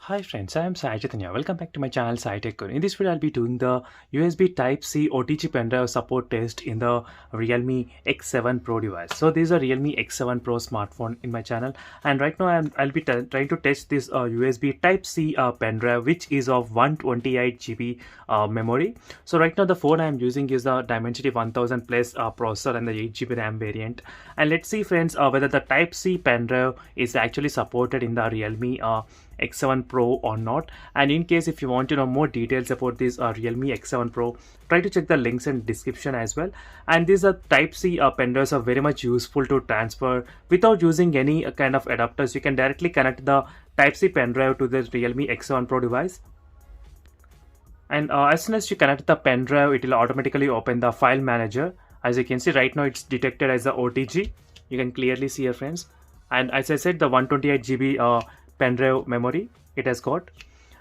Hi friends, I am Sai Chaitanya. Welcome back to my channel Sai Tech. In this video, I'll be doing the USB Type-C OTG pendrive support test in the Realme X7 Pro device. So this is a Realme X7 Pro smartphone in my channel, and right now I'll be trying to test this USB Type-C pendrive, which is of 128 GB memory. So right now the phone I am using is the Dimensity 1000 Plus processor and the 8 GB RAM variant. And let's see friends whether the Type-C pendrive is actually supported in the Realme X7 Pro or not. And in case if you want to know more details about this Realme X7 Pro, try to check the links in description as well. And these Type-C pendrives are very much useful to transfer without using any kind of adapters. You can directly connect the Type-C pendrive to the Realme X7 Pro device. And as soon as you connect the pendrive, it will automatically open the file manager. As you can see right now, it's detected as the OTG. You can clearly see here friends. And as I said, the 128 GB pendrive memory it has got.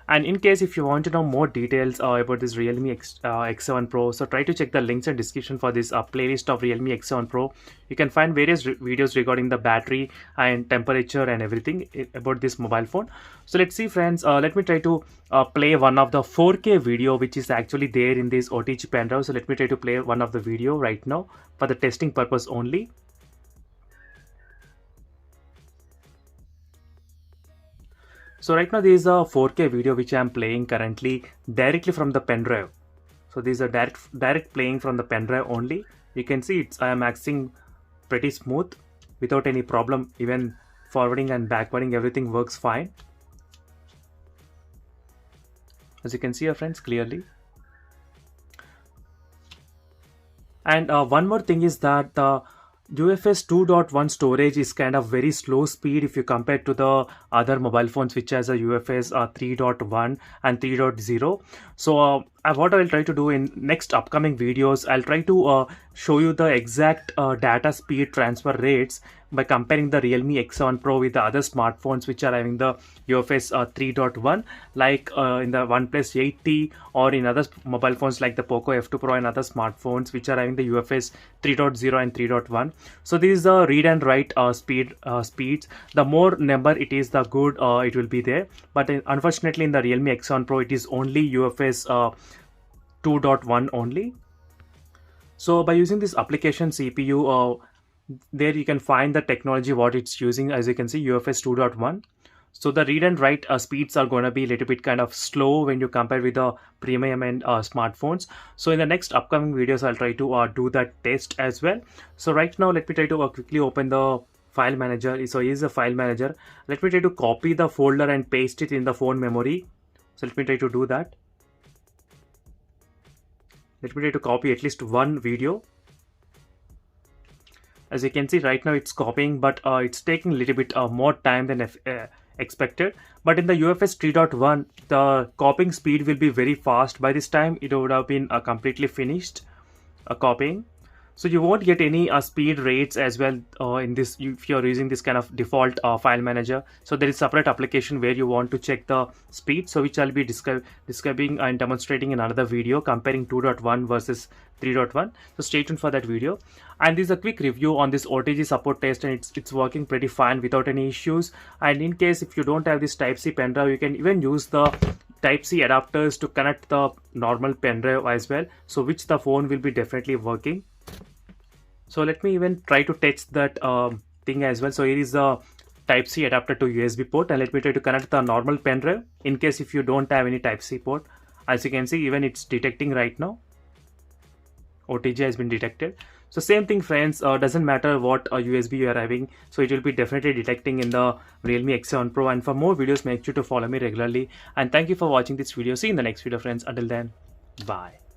And in case if you want to know more details about this Realme X7 Pro, so try to check the links in description for this playlist of Realme X7 Pro. You can find various videos regarding the battery and temperature and everything about this mobile phone. So let's see friends, let me try to play one of the 4K video which is actually there in this OTG pendrive. So let me try to play one of the video right now for the testing purpose only. So right now there is a 4K video which I am playing currently directly from the pen drive. So these are direct playing from the pen drive only. You can see I am accessing pretty smooth without any problem. Even forwarding and backwarding, everything works fine. As you can see here friends clearly. And one more thing is that the UFS 2.1 storage is kind of very slow speed if you compare to the other mobile phones which has a UFS 3.1 and 3.0. So what I'll try to do in next upcoming videos, I'll try to show you the exact data speed transfer rates by comparing the Realme X7 Pro with the other smartphones which are having the UFS 3.1, like in the OnePlus 8T, or in other mobile phones like the POCO F2 Pro and other smartphones which are having the UFS 3.0 and 3.1. So this is the read and write speeds. The more number it is, the good it will be there. But unfortunately in the Realme X7 Pro it is only UFS 2.1 only. So by using this application CPU, there you can find the technology what it's using. As you can see, UFS 2.1. So the read and write speeds are going to be a little bit kind of slow when you compare with the premium and smartphones. So in the next upcoming videos, I'll try to do that test as well. So right now, let me try to quickly open the file manager. So here's the file manager. Let me try to copy the folder and paste it in the phone memory. So let me try to do that. Let me try to copy at least one video. As you can see right now it's copying, but it's taking a little bit more time than expected. But in the UFS 3.1, the copying speed will be very fast. By this time it would have been completely finished copying. So you won't get any speed rates as well in this if you're using this kind of default file manager. So there is separate application where you want to check the speed, so which I'll be describing and demonstrating in another video comparing 2.1 versus 3.1. So stay tuned for that video. And this is a quick review on this OTG support test, and it's working pretty fine without any issues. And in case if you don't have this Type-C pen drive, you can even use the Type-C adapters to connect the normal pen drive as well, so which the phone will be definitely working. So let me even try to test that thing as well. So here is the Type-C adapter to USB port, and let me try to connect the normal pen drive in case if you don't have any Type-C port. As you can see, even it's detecting right now. OTG has been detected. So same thing friends, doesn't matter what USB you are having, so it will be definitely detecting in the Realme X7 Pro. And for more videos, make sure to follow me regularly. And thank you for watching this video. See you in the next video friends. Until then, bye.